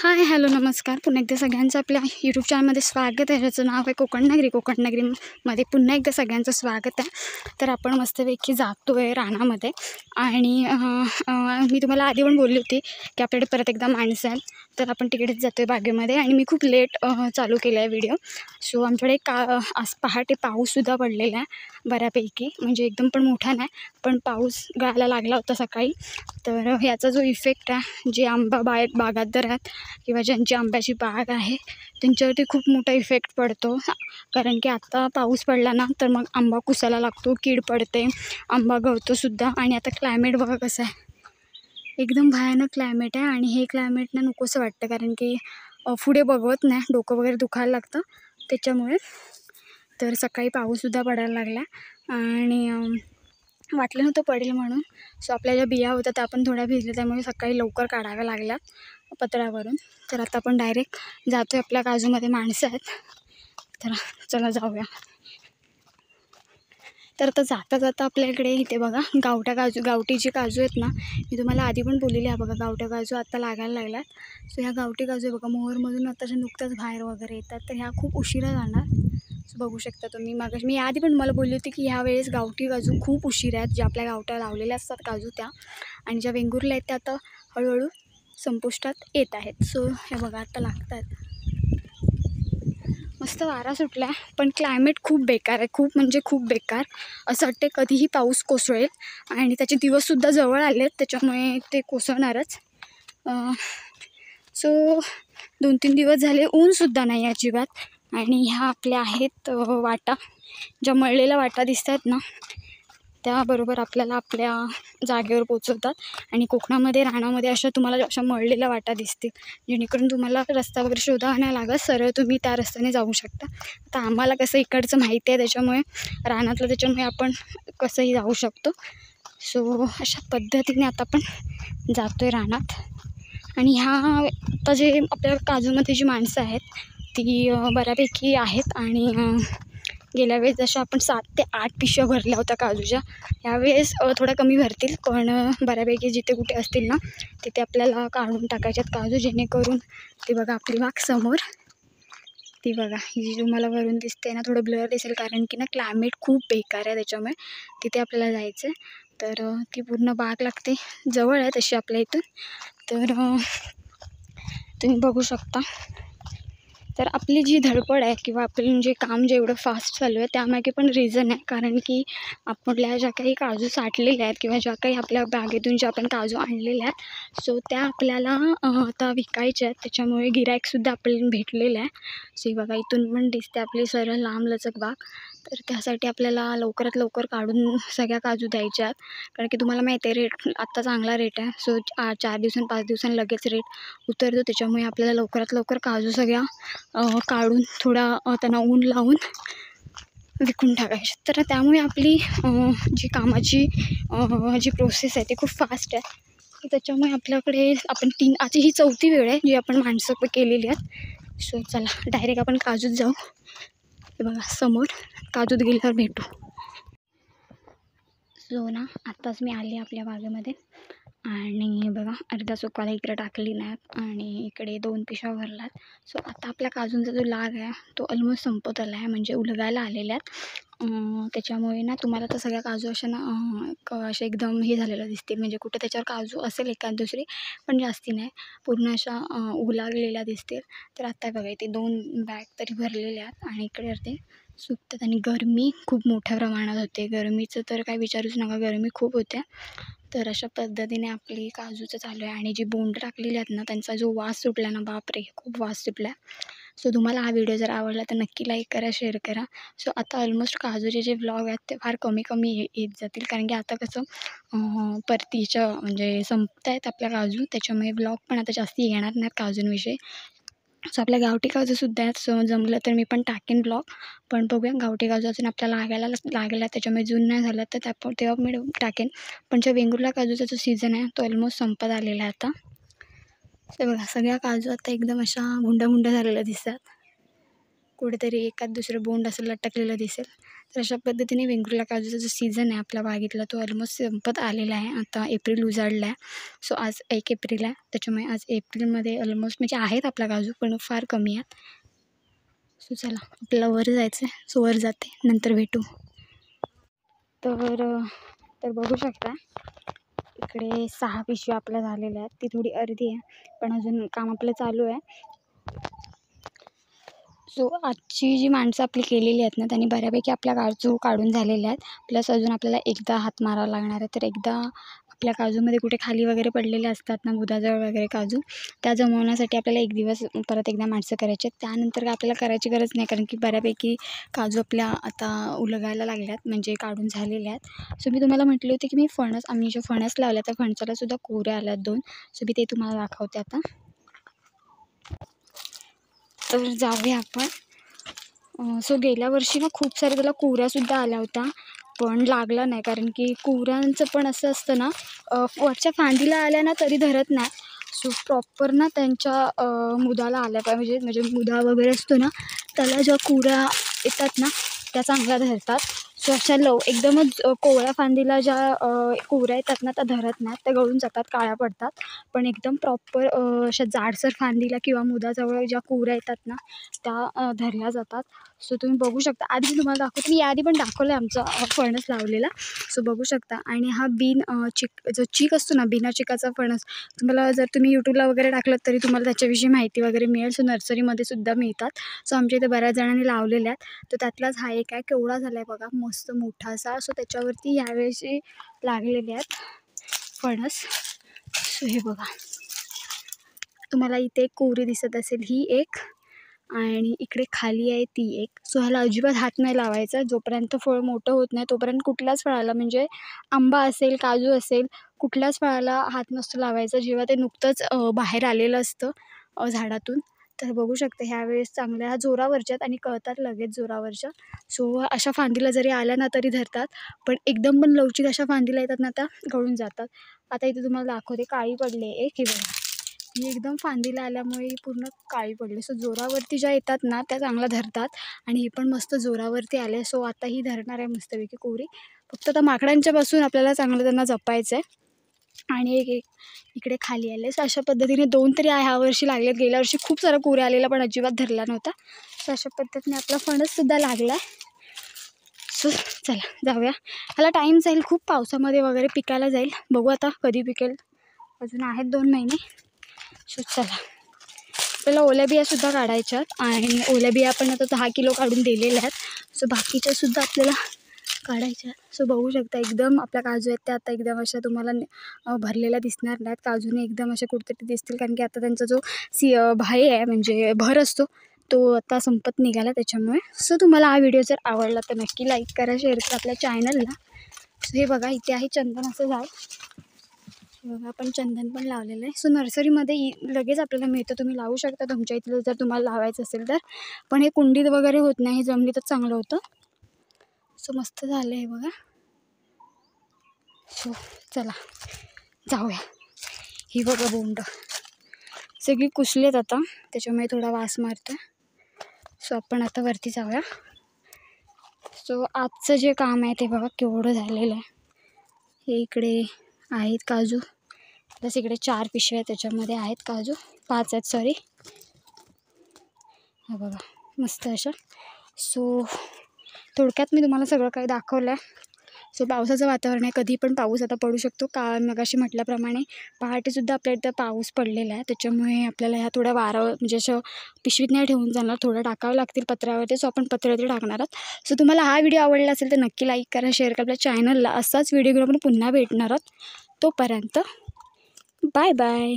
Hi hello नमस्कार. पुन्हा एकदा सगळ्यांचं आपल्या यूट्यूब चॅनलमध्ये स्वागत आहे. ज्याचं नाव आहे कोकण नगरी. कोकण नगरीमध्ये पुन्हा एकदा सगळ्यांचं स्वागत आहे. तर आपण मस्तपैकी जातो आहे रानामध्ये आणि मी तुम्हाला आधी पण बोलली होती की आपल्याकडे परत एकदा माणसं आहेत, तर आपण तिकडेच जातो आहे बागेमध्ये. आणि मी खूप लेट चालू केला आहे व्हिडिओ. सो आमच्याकडे आज पहाटे पाऊससुद्धा पडलेला आहे बऱ्यापैकी, म्हणजे एकदम पण मोठा नाही, पण पाऊस गळायला लागला होता सकाळी. तर ह्याचा जो इफेक्ट आहे, जे बागायतदार आहेत किंवा ज्यांची आंब्याची बाग आहे त्यांच्यावरती खूप मोठा इफेक्ट पडतो. कारण की आता पाऊस पडला ना तर मग आंबा कुसायला लागतो, कीड पडते, आंबा गळतोसुद्धा. आणि आता क्लायमेट बघा कसं आहे, एकदम भयानक क्लायमेट आहे. आणि हे क्लायमेट ना नकोसं वाटतं, कारण की पुढे बघवत नाही, डोकं वगैरे दुखायला लागतं त्याच्यामुळे. तर सकाळी पाऊससुद्धा पडायला लागला आणि वाटलं नव्हतं पडेल म्हणून. सो आपल्या ज्या बिया होत्या त्या आपण थोड्या भिजल्या, त्यामुळे सकाळी लवकर काढाव्या लागल्यात पत्रावरून. तर आता आपण डायरेक्ट जातो आहे. आपल्या काजूमध्ये माणसं आहेत, तर चला जाऊया. तर आता जाता जाता आपल्याकडे इथे बघा गावठी जी काजू आहेत ना, मी तुम्हाला आधी पण बोललेली आहे बघा, गावठी काजू आता लागायला लागल्यात. सो ह्या गावठी काजू आहे बघा, मोहरमधून आताच्या नुकत्याच बाहेर वगैरे येतात, तर ह्या खूप उशिरा जाणार. सो बघू शकता तुम्ही. मी आधी पण मला बोलली होती की ह्यावेळेस गावठी काजू खूप उशिरा आहेत, ज्या आपल्या गावठ्या लावलेल्या असतात काजू त्या, आणि ज्या वेंगुर्ल्या आहेत त्या आता हळूहळू संपुष्टात येत आहेत. सो हे बघा आता लागतात. मस्त वारा सुटला, पण क्लायमेट खूप बेकार आहे, खूप म्हणजे खूप बेकार. असं वाटते कधीही पाऊस कोसळेल, आणि त्याचे दिवससुद्धा जवळ आले आहेत, त्याच्यामुळे ते कोसळणारच. सो 2-3 दिवस झाले ऊनसुद्धा नाही अजिबात. आणि ह्या आपल्या आहेत वाटा, ज्या मळलेल्या वाटा दिसत आहेत ना, त्याबरोबर आपल्याला आपल्या जागेवर पोचवतात. आणि कोकणामध्ये रानामध्ये तुम्हाला अशा मळलेल्या वाटा दिसतील, जेणेकरून तुम्हाला रस्ता वगैरे शोधावा नाही लागत, सरळ तुम्ही त्या रस्त्याने जाऊ शकता. आता आम्हाला कसं इकडचं माहिती आहे, त्याच्यामुळे रानातलं, त्याच्यामुळे आपण कसंही जाऊ शकतो. सो अशा पद्धतीने आता आपण जातो आहे रानात. आणि आता जे आपल्या काजूमध्ये जी माणसं आहेत ती बऱ्यापैकी आहेत. आणि गेल्या वेळेस जशा आपण 7 ते 8 पिशव्या भरल्या होत्या काजूच्या, यावेळेस थोड्या कमी भरतील, पण बऱ्यापैकी जिथे कुठे असतील ना तिथे आपल्याला काढून टाकायच्यात काजू, जेणेकरून ते बघा आपली बाग समोर, ती बघा ही जी तुम्हाला वरून दिसते ना, थोडं ब्लर दिसेल कारण की ना क्लायमेट खूप बेकार आहे, त्याच्यामुळे तिथे आपल्याला जायचं आहे. तर ती पूर्ण बाग लागते, जवळ आहे तशी आपल्या इथून. तर तुम्ही बघू शकता. तर आपली जी धडपड आहे किंवा आपलं जे काम जे एवढं फास्ट चालू आहे त्यामागे पण रिझन आहे, कारण की आपल्या ज्या काही काजू साठलेल्या आहेत किंवा ज्या काही आपल्या बागेतून ज्या आपण काजू आणलेल्या आहेत, सो त्या आपल्याला आता विकायच्या आहेत, त्याच्यामुळे गिऱ्हाईकसुद्धा आपल्याला भेटलेलं आहे. सो बघा इथून पण दिसते आपली सरळ लांबलचक बाग. तर त्यासाठी आपल्याला लवकरात लवकर काढून सगळ्या काजू द्यायच्या आहेत, कारण की तुम्हाला माहिती आहे रेट आत्ता चांगला रेट आहे. सो 4 दिवसांनी 5 दिवसांनी लगेच रेट उतरतो, त्याच्यामुळे आपल्याला लवकरात लवकर काजू सगळ्या काढून थोडा त्यांना ऊन लावून विकून टाकायचे. तर त्यामुळे आपली जी कामाची जी प्रोसेस आहे ती खूप फास्ट आहे. तर त्याच्यामुळे आपल्याकडे आपण आजची ही 4थी वेळ आहे जी आपण माणसं केलेली आहेत. सो चला डायरेक्ट आपण काजूत जाऊ. हे बघा समोर काजूत गेल्यावर भेटू. सो ना आत्ताच मी आली आपल्या बागेमध्ये, आणि बघा अर्धा सुकाला इकडे टाकली नाहीत आणि इकडे 2 पिशव्या भरल्यात. सो आता आपल्या काजूंचा जो लाग आहे तो ऑलमोस्ट संपत आला आहे, म्हणजे उलगायला आलेल्या आहेत. त्याच्यामुळे ना तुम्हाला तर सगळ्या काजू अशा ना अशा एकदम हे झालेलं दिसतील, म्हणजे कुठे त्याच्यावर काजू असेल एखाद दुसरी, पण जास्ती नाही, पूर्ण अशा उलागलेल्या दिसतील. तर आत्ता बघा इथे 2 बॅग तरी भरलेल्या आहेत, आणि इकडे ते सुकतात. आणि गरमी खूप मोठ्या प्रमाणात होते, गरमीचं तर काय विचारूच नका, गरमी खूप होत्या. तर अशा पद्धतीने आपली काजूचं चालू आहे. आणि जी बोंड टाकलेली आहेत ना त्यांचा जो वास सुटला ना, बापरे खूप वास सुटला. सो तुम्हाला हा व्हिडिओ जर आवडला तर नक्की लाईक करा, शेअर करा. सो आता ऑलमोस्ट काजूचे जे व्लॉग आहेत ते फार कमी येत जातील, कारण की आता कसं परतीचं म्हणजे संपत आहेत आपल्या काजू, त्याच्यामुळे व्लॉग पण आता जास्ती येणार नाहीत काजूंविषयी. सो आपल्या गावठी काजूसुद्धा आहेत, सो जमलं तर मी पण टाकेन ब्लॉग. पण बघूया, गावठी काजू अजून आपल्याला लागला त्याच्यामुळे जून नाही झालं तर तेव्हा मी टाकेन. पण ज्या वेंगुर्ला काजूचा जो सीझन आहे तो ऑलमोस्ट संपत आलेला आहे आता. ते बघा सगळ्या काजू आता एकदम अशा गुंड झालेल्या दिसतात. कुठेतरी एखाद दुसरं बोंड असं लटकलेलं दिसेल. तर अशा पद्धतीने वेंगुर्ला काजूचा जो सीझन आहे आपल्या बागेतला तो ऑलमोस्ट संपत आलेला आहे. आता एप्रिल उजाडला आहे. सो आज 1 एप्रिल आहे, त्याच्यामुळे आज एप्रिलमध्ये ऑलमोस्ट म्हणजे आहेत आपला काजू पण फार कमी आहेत. सो चला आपल्याला वर जायचं आहे. सो वर जाते, नंतर भेटू. तर बघू शकता इकडे 6 पिशव्या आपल्या झालेल्या आहेत. ती थोडी अर्धी आहे पण अजून काम आपलं चालू आहे. सो आजची जी माणसं आपली केलेली आहेत ना त्यांनी बऱ्यापैकी आपल्या काजू काढून झालेल्या आहेत. प्लस अजून आपल्याला एकदा हात मारावा लागणार आहे. तर एकदा आपल्या काजूमध्ये कुठे खाली वगैरे पडलेले असतात ना बुधाजवळ वगैरे काजू, त्या जमवण्यासाठी आपल्याला 1 दिवस परत एकदा माणसं करायची आहेत. त्यानंतर काय आपल्याला करायची गरज नाही, कारण की बऱ्यापैकी काजू आपल्या आता उलगायला लागल्यात, म्हणजे काढून झालेल्या आहेत. सो मी तुम्हाला म्हटले होते की आम्ही जो फणस लावला त्या फणसाला सुद्धा कोऱ्या आल्यात 2. सो मी ते तुम्हाला दाखवते आता. तर जाऊया आपण. सो गेल्या वर्षी ना खूप साऱ्या त्याला कोऱ्यासुद्धा आल्या होत्या पण लागला नाही, कारण की कोऱ्यांचं पण असं असतं ना वरच्या फांदीला आल्या ना तरी धरत नाही. सो प्रॉपर ना त्यांच्या मुदाला आल्या पाहिजे, म्हणजे मुदा वगैरे असतो ना त्याला ज्या कोऱ्या येतात ना त्या चांगल्या धरतात. सो अशा एकदमच कोवळ्या फांदीला ज्या कोऱ्या येतात ना त्या धरत नाहीत, त्या गळून जातात, काळ्या पडतात. पण एकदम प्रॉपर अशा जाडसर फांदीला किंवा मुदाजवळ ज्या कोऱ्या येतात ना त्या धरल्या जातात. सो तुम्ही बघू शकता. आधी मी तुम्हाला दाखवते, मी याआधी पण दाखवलं आहे आमचा फणस लावलेला. सो बघू शकता. आणि हा जो चीक असतो ना बिना चिकाचा फणस, तुम्हाला जर तुम्ही यूट्यूबला वगैरे टाकलं तरी तुम्हाला त्याच्याविषयी माहिती वगैरे मिळेल. सो नर्सरीमध्ये सुद्धा मिळतात. सो आमच्या इथे बऱ्याच जणांनी लावलेल्या आहेत. तर त्यातलाच हा एक आहे. केवढा झाला आहे बघा, मस्त मोठा असा. सो त्याच्यावरती यावेळेशी लागलेले आहेत फणस. सो हे बघा, तुम्हाला इथे कोरी दिसत असेल ही एक, आणि इकडे खाली आहे ती एक. सो ह्याला अजिबात हात नाही लावायचा. जोपर्यंत फळ मोठं होत नाही तोपर्यंत कुठल्याच फळाला, म्हणजे आंबा असेल, काजू असेल, कुठल्याच फळाला हात नसतो लावायचा जेव्हा ते नुकतंच बाहेर आलेलं असतं झाडातून. तर बघू शकता ह्यावेळेस चांगल्या जोरावरच्या आणि कळतात लगेच जोरावरच्या. सो अशा फांदीला जरी आल्या ना तरी धरतात, पण एकदम पण लवचिक अशा फांदीला येतात ना त्या गळून जातात. आता इथे तुम्हाला दाखवते, काळी पडले एक, हे बघा, ही एकदम फांदीला आल्यामुळे ही पूर्ण काळी पडली. सो जोरावरती ज्या येतात ना त्या चांगल्या धरतात, आणि ही पण मस्त जोरावरती आले. सो आता ही धरणार आहे मस्तपैकी कोरी. फक्त आता माकडांच्यापासून आपल्याला चांगलं त्यांना जपायचं आहे. आणि एक इकडे खाली आले. सो अशा पद्धतीने 2 तरी ह्या वर्षी लागलेत. गेल्या वर्षी खूप सारा कोऱ्या आलेला पण अजिबात धरला नव्हता. सो अशा पद्धतीने आपला फणससुद्धा लागला आहे. सो चला जाऊया. ह्याला टाईम जाईल खूप, पावसामध्ये वगैरे पिकायला जाईल. बघू आता कधी पिकेल, अजून आहेत 2 महिने. सो चला, आपल्याला ओल्या बियासुद्धा काढायच्यात, आणि ओल्या बिया आपण आता 10 किलो काढून दिलेल्या आहेत. सो बाकीच्यासुद्धा आपल्याला काढायच्या. सो बघू शकता एकदम आपल्या काजू आहेत त्या आता एकदम अशा तुम्हाला भरलेल्या दिसणार नाहीत. काजूने एकदम अशा कुठतरी दिसतील, कारण की आता त्यांचा जो भाई आहे, म्हणजे भर असतो, तो आता संपत निघाला त्याच्यामुळे. सो तुम्हाला हा व्हिडिओ जर आवडला तर नक्की लाईक करा, शेअर करा आपल्या चॅनलला. सो हे बघा, इथे आहे चंदनाचं झाड. बघा आपण चंदन पण लावलेलं आहे. सो नर्सरीमध्ये लगेच आपल्याला मिळतं, तुम्ही लावू शकता तुमच्या इथलं जर तुम्हाला लावायचं असेल तर. पण हे कुंडीत वगैरे होत नाही, हे जमिनीतच चांगलं होतं. सो मस्त झालं आहे बघा. सो चला जाऊया. ही बघा बोंड सगळी कुसलेत आता, त्याच्यामुळे थोडा वास मारतो. सो आपण आता वरती जाऊया. सो आजचं जे काम आहे ते बघा केवढं झालेलं आहे. हे इकडे आहेत काजू, प्लस इकडे 4 पिशव्या त्याच्यामध्ये आहेत काजू, 5 आहेत सॉरी. हा बघा मस्त अशा. सो थोडक्यात मी तुम्हाला सगळं काही दाखवलं आहे. सो पावसाचं वातावरण आहे, कधी पण पाऊस आता पडू शकतो. मगाशी म्हटल्याप्रमाणे पहाटेसुद्धा आपल्या इथं पाऊस पडलेला आहे, त्याच्यामुळे आपल्याला ह्या थोड्या वारावर म्हणजे असं पिशवीत नाही ठेवून जाणार, थोडं टाकावं लागतील पत्र्यावरती. सो आपण पत्र्यावरती टाकणार आहोत. सो तुम्हाला हा व्हिडिओ आवडला असेल तर नक्की लाईक करा, शेअर करा आपल्या चॅनलला. असाच व्हिडिओ घेऊन आपण पुन्हा भेटणार आहोत. तोपर्यंत बाय बाय.